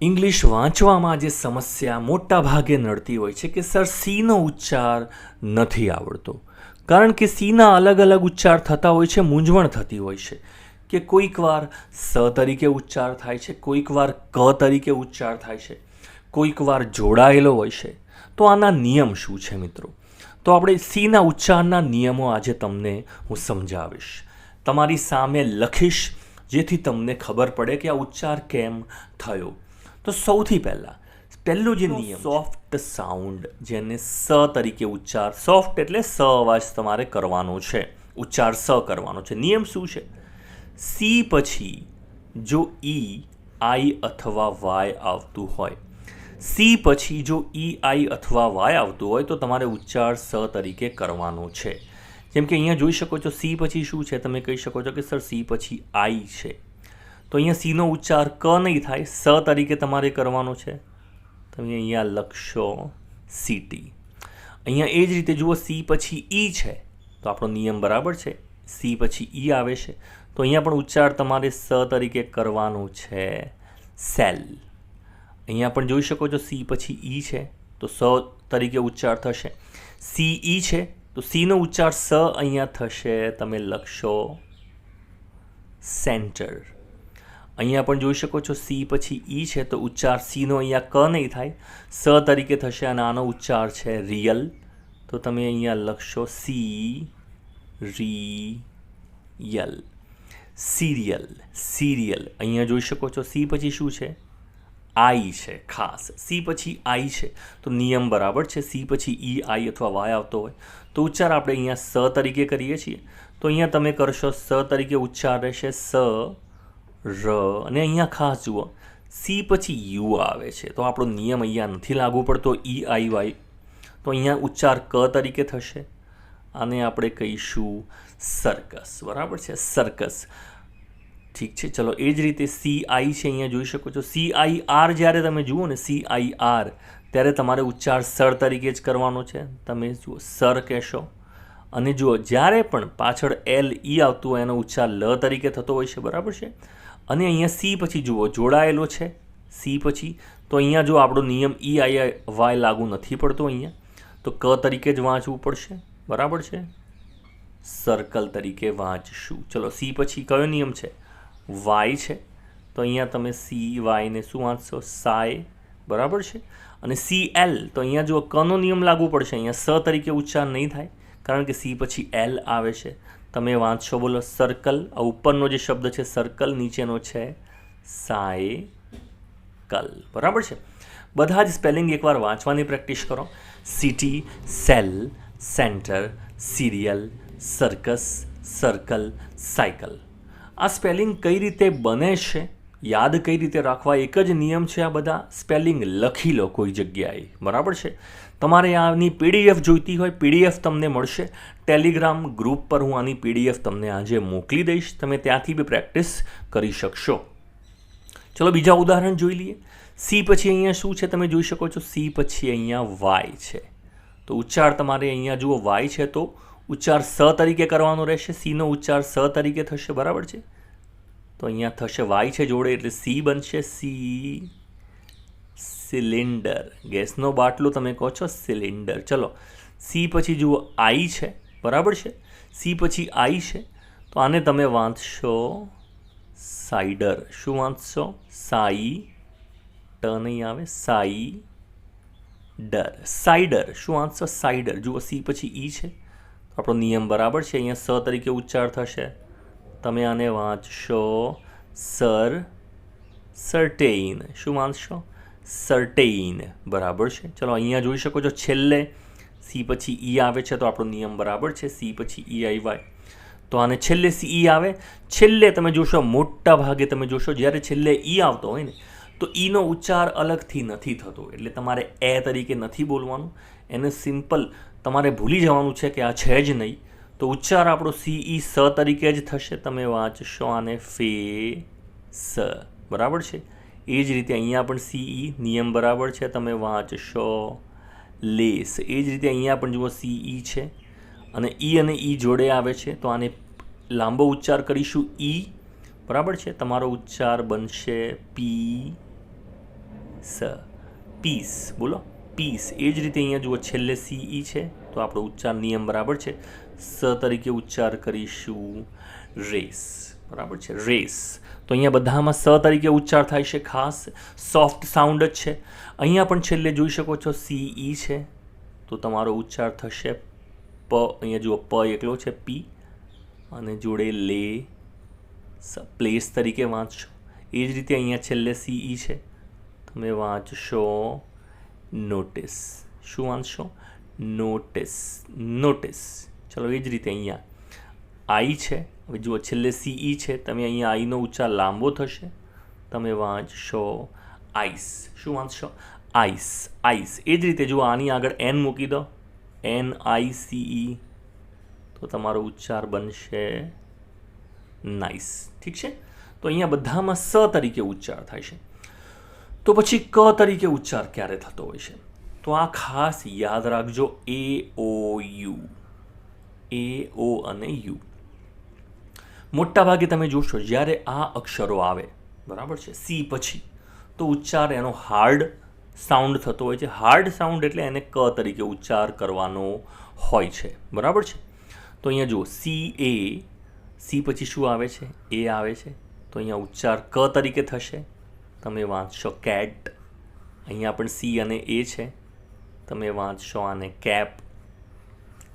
English વાંચવામાં જે સમસ્યા મોટા ભાગે નડતી હોય છે કે સર સીનો ઉચ્ચાર નથી આવડતો. કારણ કે સીના અલગ અલગ ઉચ્ચાર થતા હોય છે, મૂંઝવણ થતી હોય છે કે કોઈક વાર સ તરીકે ઉચ્ચાર થાય છે, કોઈક વાર ક તરીકે ઉચ્ચાર થાય છે, કોઈક વાર જોડાયેલો હોય છે. તો આના નિયમ શું છે મિત્રો? તો આપણે સીના ઉચ્ચારના નિયમો આજે તમને હું સમજાવીશ, તમારી સામે લખીશ, જેથી તમને ખબર પડે કે આ ઉચ્ચાર કેમ થયો. તો સૌથી પહેલો જે નિયમ, સોફ્ટ સાઉન્ડ, જેને સ તરીકે ઉચ્ચાર, સોફ્ટ એટલે સ અવાજ તમારે કરવાનો છે, ઉચ્ચાર સ કરવાનો છે. નિયમ શું છે? સી પછી જો ઈ, આઈ અથવા વાય આવતું હોય, સી પછી જો ઈ, આઈ અથવા વાય આવતું હોય તો તમારે ઉચ્ચાર સ તરીકે કરવાનો છે. જેમ કે અહીંયા જોઈ શકો છો, સી પછી શું છે? તમે કહી શકો છો કે સર સી પછી આઈ છે. તો અહીંયા સીનો ઉચ્ચાર ક નહીં થાય, સ તરીકે તમારે કરવાનો છે. તમે અહીંયા લખશો સીટી. અહીંયા એ જ રીતે જુઓ, સી પછી ઈ છે તો આપણો નિયમ બરાબર છે, સી પછી ઈ આવે છે તો અહીંયા પણ ઉચ્ચાર તમારે સ તરીકે કરવાનો છે, સેલ. અહીંયા પણ જોઈ શકો છો, સી પછી ઈ છે તો સ તરીકે ઉચ્ચાર થશે. સી ઈ છે તો સીનો ઉચ્ચાર સ અહીંયા થશે, તમે લખશો સેન્ટર. અહીંયા પણ જોઈ શકો છો, સી પછી ઈ છે તો ઉચ્ચાર સીનો અહીંયા ક નહીં થાય, સ તરીકે થશે અને આનો ઉચ્ચાર છે રિયલ. તો તમે અહીંયા લખશો સી રિયલ. Serial, serial. અહીંયા જોઈ શકો છો, સી પછી શું છે? આઈ છે. ખાસ સી પછી આઈ છે તો નિયમ બરાબર છે, સી પછી ઈ, આઈ અથવા વાય આવતો હોય તો ઉચ્ચાર આપણે અહીંયા સ તરીકે કરીએ છીએ. તો અહીંયા તમે કરશો સ તરીકે ઉચ્ચાર રહેશે સ ર. અને અહીંયા ખાસ જુઓ, સી પછી યુ આવે છે તો આપણો નિયમ અહીંયા નથી લાગુ પડતો, ઈ, આઈ, વાય. તો અહીંયા ઉચ્ચાર ક તરીકે થશે. આને આપણે કહીશું સર્કસ. બરાબર છે, સર્કસ. ઠીક છે, ચલો એ જ રીતે સી આઈ છે, અહીંયા જોઈ શકો છો, સી આઈ આર. જ્યારે તમે જુઓ ને સી આઈ આર, ત્યારે તમારે ઉચ્ચાર સર તરીકે જ કરવાનો છે. તમે જુઓ સર કહેશો. અને જુઓ, જ્યારે પણ પાછળ એલ ઈ આવતું હોય એનો ઉચ્ચાર લ તરીકે થતો હોય છે. બરાબર છે. અને અહીંયા સી પછી જુઓ જોડાયેલો છે, સી પછી. તો અહીંયા જો આપણો નિયમ ઈ, આઈ, વાય લાગુ નથી પડતો અહીંયા, તો ક તરીકે જ વાંચવું પડશે. બરાબર છે, સર્કલ તરીકે વાંચશું. ચલો, સી પછી કયો નિયમ છે? વાય છે તો અહીંયા તમે સી વાયને શું વાંચશો? સાય. બરાબર છે. અને સી એલ તો અહીંયા જો કનો નિયમ લાગુ પડશે, અહીંયા સ તરીકે ઉચ્ચાર નહીં થાય કારણ કે સી પછી એલ આવે છે. તમે વાંચશો, બોલો સર્કલ. આ ઉપરનો જે શબ્દ છે સર્કલ, નીચેનો છે સાયકલ. બરાબર છે. બધા જ સ્પેલિંગ એકવાર વાંચવાની પ્રેક્ટિસ કરો. City, cell, centre, serial, circus, circle, cycle. આ સ્પેલિંગ કઈ રીતે બને છે, યાદ કઈ રીતે રાખવા, એક જ નિયમ છે. આ બધા સ્પેલિંગ લખી લો કોઈ જગ્યાએ. બરાબર છે. તમારે આની પીડીએફ જોઈતી હોય, પીડીએફ તમને મળશે ટેલિગ્રામ ગ્રુપ પર. હું આની પીડીએફ તમને આજે મોકલી દઈશ, તમે ત્યાંથી બી પ્રેક્ટિસ કરી શકશો. ચલો બીજા ઉદાહરણ જોઈ લઈએ. સી પછી અહીંયા શું છે? તમે જોઈ શકો છો, સી પછી અહીંયા વાય છે તો ઉચ્ચાર તમારે અહીંયા જુઓ, વાય છે તો ઉચ્ચાર સ તરીકે કરવાનો રહેશે. સીનો ઉચ્ચાર સ તરીકે થશે. બરાબર છે. તો અહીંયા થશે વાય છે જોડે એટલે સી બનશે, સી. સિલિન્ડર, ગેસનો બાટલો તમે કહો છો, સિલિન્ડર. ચલો, સી પછી જુઓ આઈ છે. બરાબર છે. સી પછી આઈ છે તો આને તમે વાંચશો સાઈડર. શું વાંચશો? સાઈ. ટ નહીં આવે, સાઈ ડર. સાઈડર. શું વાંચશો? સાઈડર. જુઓ, સી પછી ઈ છે તો આપણો નિયમ બરાબર છે, અહીંયા સ તરીકે ઉચ્ચાર થશે. તમે આને વાંચશો સર. સર્ટેઇન. શું વાંચશો? સર્ટેઇન. બરાબર છે. ચલો અહીંયા જોઈ શકો છો, છેલ્લે સી પછી ઈ આવે છે તો આપણો નિયમ બરાબર છે, સી પછી ઈ, આઈ, વાય. તો આને છેલ્લે સી ઈ આવે, છેલ્લે તમે જોશો, મોટા ભાગે તમે જોશો જ્યારે છેલ્લે ઈ આવતો હોય ને તો ઈનો ઉચ્ચાર અલગથી નથી થતો, એટલે તમારે એ તરીકે નથી બોલવાનું. એને સિમ્પલ તમારે ભૂલી જવાનું છે કે આ છે જ નહીં. તો ઉચ્ચાર આપણો સી ઈ સ તરીકે જ થશે. તમે વાંચશો આને ફેસ. બરાબર છે. એ જ રીતે અહીંયા પણ સી ઈ, નિયમ બરાબર છે, તમે વાંચશો લેસ. એ જ રીતે અહીંયા પણ જુઓ, સી ઈ છે અને ઈ અને ઈ જોડે આવે છે તો આને લાંબો ઉચ્ચાર કરીશું ઈ. બરાબર છે. તમારો ઉચ્ચાર બનશે પી સ, પીસ. બોલો પીસ. એ જ રીતે અહીંયા જુઓ છેલ્લે CE છે તો આપણો ઉચ્ચાર નિયમ બરાબર છે. સ તરીકે ઉચ્ચાર કરીશું રેસ. બરાબર છે, રેસ. તો અહીંયા બધામાં સ તરીકે ઉચ્ચાર થાય છે, ખાસ સોફ્ટ સાઉન્ડ જ છે. અહીંયા પણ છેલ્લે જોઈ શકો છો CE છે તો તમારો ઉચ્ચાર થશે પ. અહીંયા જુઓ પ એકલો છે, પી અને જોડે લે, પ્લેસ તરીકે વાંચશો. એ જ રીતે અહીંયા છેલ્લે CE છે, તમે વાંચશો નોટિસ. શું વાંચશો? Notice, notice. ચલો એ જ રીતે અહીંયા આઈ છે. હવે જુઓ છેલ્લે CE છે, તમે અહીંયા આઈનો ઉચ્ચાર લાંબો થશે, તમે વાંચશો આઈસ. શું વાંચશો? Ice, ice. એ જ રીતે જુઓ આની આગળ એન મૂકી દો, NICE, તો તમારો ઉચ્ચાર બનશે નાઇસ. ઠીક છે. તો અહીંયા બધામાં સ તરીકે ઉચ્ચાર થાય છે. તો પછી ક તરીકે ઉચ્ચાર ક્યારે થતો હોય છે? તો આ ખાસ યાદ રાખજો, AOU, AO અને U. મોટા ભાગે તમે જોશો જ્યારે આ અક્ષરો આવે, બરાબર છે, સી પછી, તો ઉચ્ચાર એનો હાર્ડ સાઉન્ડ થતો હોય છે. હાર્ડ સાઉન્ડ એટલે એને ક તરીકે ઉચ્ચાર કરવાનો હોય છે. બરાબર છે. તો અહીંયા જુઓ CA, સી પછી શું આવે છે? એ આવે છે. તો અહીંયા ઉચ્ચાર ક તરીકે થશે, તમે વાંચશો કેટ. અહીંયા પણ સી અને એ છે, તમે વાંચશો આને કેપ.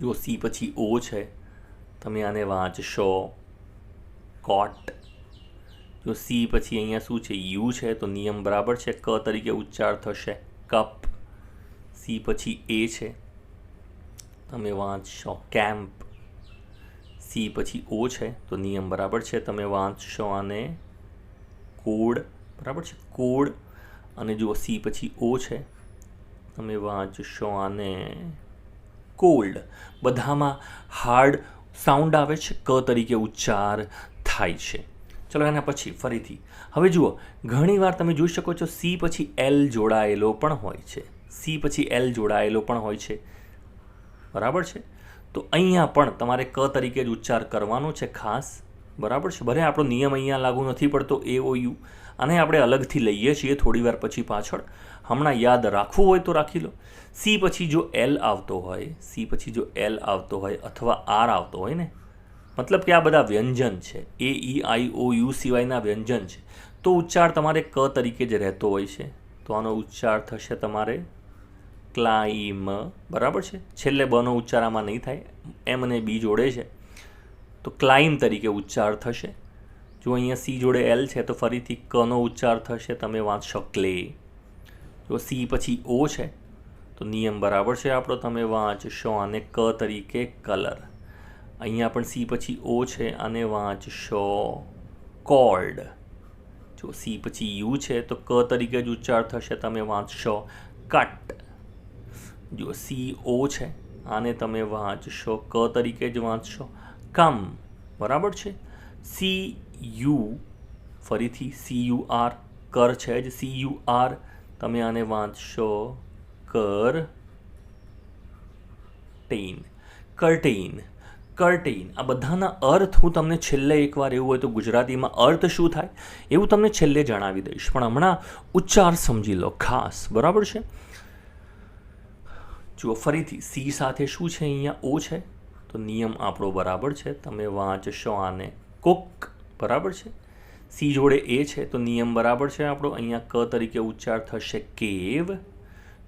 જો સી પછી ઓ છે, તમે આને વાંચશો કોટ. જો સી પછી અહીંયા શું છે? યુ છે, તો નિયમ બરાબર છે, ક તરીકે ઉચ્ચાર થશે કપ. સી પછી એ છે, તમે વાંચશો કેમ્પ. સી પછી ઓ છે તો નિયમ બરાબર છે, તમે વાંચશો આને કોડ. બરાબર છે, કોડ. અને જુઓ સી પછી ઓ છે, તમે વાંચશો આને કોલ્ડ. બધામાં હાર્ડ સાઉન્ડ આવે છે, ક તરીકે ઉચ્ચાર થાય છે. ચલો એના પછી ફરીથી હવે જુઓ ઘણીવાર તમે જોઈ શકો છો સી પછી એલ જોડાયેલો પણ હોય છે. સી પછી એલ જોડાયેલો પણ હોય છે. બરાબર છે. તો અહીંયા પણ તમારે ક તરીકે જ ઉચ્ચાર કરવાનો છે ખાસ. બરાબર છે. ભલે આપણો નિયમ અહીંયા લાગુ નથી પડતો AOU, અને આપણે અલગથી લઈએ છીએ થોડી વાર પછી પાછળ. હમણાં યાદ રાખવું હોય તો રાખી લો. સી પછી જો એલ આવતો હોય, સી પછી જો એલ આવતો હોય અથવા આર આવતો હોય ને, મતલબ કે આ બધા વ્યંજન છે, AEIOU સિવાયના વ્યંજન છે, તો ઉચ્ચાર તમારે ક તરીકે જ રહેતો હોય છે. તો આનો ઉચ્ચાર થશે તમારે ક્લાઇમ. બરાબર છે. છેલ્લે બનો ઉચ્ચાર આમાં નહીં થાય, એમ અને બી જોડે છે, તો ક્લાઇમ તરીકે ઉચ્ચાર થશે. જો અહીંયા સી જોડે એલ છે તો ફરીથી કનો ઉચ્ચાર થશે, તમે વાંચશો ક્લે. જો સી પછી ઓ છે તો નિયમ બરાબર છે આપણો, તમે વાંચશો આને ક તરીકે કલર. અહીંયા પણ સી પછી ઓ છે, આને વાંચશો કોલ્ડ. જો સી પછી યુ છે તો ક તરીકે જ ઉચ્ચાર થશે, તમે વાંચશો કટ. જો સી ઓ છે, આને તમે વાંચશો ક તરીકે જ વાંચશો કમ. બરાબર છે. સી યુ, ફરીથી CUR, કર છે જ, CUR, તમે આને વાંચશો કર ટેઇન. કર્ટેઇન, કર્ટેઇન. આ બધાના અર્થ હું તમને છેલ્લે એકવાર એવું હોય તો ગુજરાતીમાં અર્થ શું થાય એવું તમને છેલ્લે જણાવી દઈશ, પણ હમણાં ઉચ્ચાર સમજી લો ખાસ. બરાબર છે. જુઓ ફરીથી સી સાથે શું છે? અહીંયા ઓ છે, તો નિયમ આપણો બરાબર છે, તમે વાંચશો આને કુક. બરાબર છે. સી જોડે એ છે તો નિયમ બરાબર છે આપણો, અહીંયા ક તરીકે ઉચ્ચાર થશે કેવ.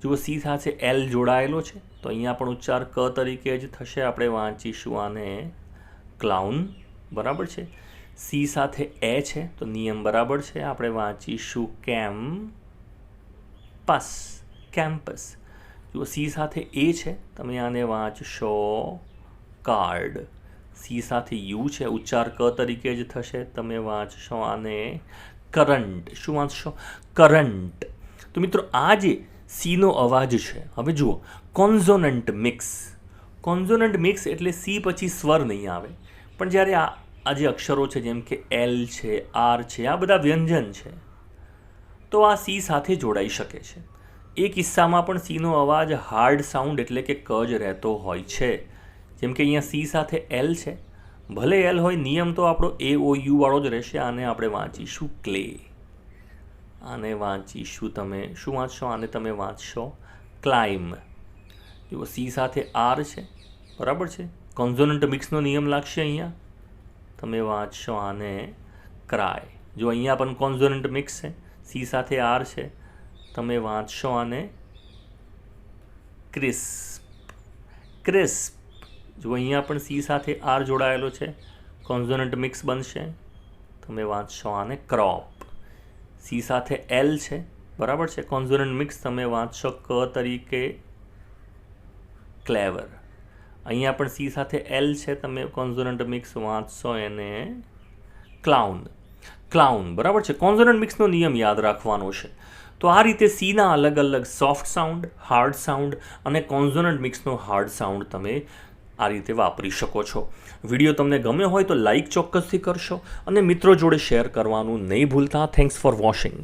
જુઓ સી સાથે એલ જોડાયેલો છે તો અહીંયા પણ ઉચ્ચાર ક તરીકે જ થશે, આપણે વાંચીશું આને ક્લાઉન. બરાબર છે. સી સાથે એ છે તો નિયમ બરાબર છે, આપણે વાંચીશું કેમ્પસ, કેમ્પસ. જો સી સાથે એ છે, તમે આને વાંચશો કાર્ડ. સી સાથે યુ છે, ઉચ્ચાર ક તરીકે જ થશે, તમે વાંચશો આને કરંટ. શું વાંચશો? કરંટ. તો મિત્રો આ જે સીનો અવાજ છે, હવે જુઓ કોન્ઝોનન્ટ મિક્સ. કોન્ઝોનન્ટ મિક્સ એટલે સી પછી સ્વર નહીં આવે, પણ જ્યારે આ જે અક્ષરો છે જેમ કે એલ છે, આર છે, આ બધા વ્યંજન છે, તો આ સી સાથે જોડાઈ શકે છે. એ કિસ્સામાં પણ સીનો અવાજ હાર્ડ સાઉન્ડ એટલે કે ક જ રહેતો હોય છે. જેમ કે અહીંયા સી સાથે એલ છે, ભલે એલ હોય, નિયમ તો આપણો AOU વાળો જ રહેશે, આને આપણે વાંચીશું ક્લે. આને વાંચીશું તમે શું વાંચશો? આને તમે વાંચશો ક્લાઇમ. જુઓ સી સાથે આર છે, બરાબર છે. કોન્ઝોનન્ટ મિક્સનો નિયમ લાગશે અહીંયા. તમે વાંચશો આને ક્રાય. જો અહીંયા પણ કોન્ઝોનન્ટ મિક્સ છે, સી સાથે આર છે. તમે વાંચશો આને ક્રિસ્પ. ક્રિસ્પ. જો અહીંયા પણ સી સાથે આર જોડાયેલો છે, કોન્ઝોનન્ટ મિક્સ બનશે. તમે વાંચશો આને ક્રોપ. સી સાથે એલ છે, બરાબર છે, કોન્ઝોનન્ટ મિક્સ. તમે વાંચશો ક તરીકે ક્લેવર. અહીંયા પણ સી સાથે એલ છે, તમે કોન્ઝોનન્ટ મિક્સ વાંચશો એને ક્લાઉન. ક્લાઉન, બરાબર છે. કોન્ઝોનન્ટ મિક્સનો નિયમ યાદ રાખવાનો છે. તો આ રીતે સીના અલગ અલગ સોફ્ટ સાઉન્ડ, હાર્ડ સાઉન્ડ અને કોન્ઝોનન્ટ મિક્સનો હાર્ડ સાઉન્ડ તમે આ રીતે વાપરી શકો છો. વિડીયો તમને ગમ્યો હોય તો લાઈક ચોક્કસથી કરશો અને મિત્રો જોડે શેર કરવાનું નહીં ભૂલતા. Thanks for watching.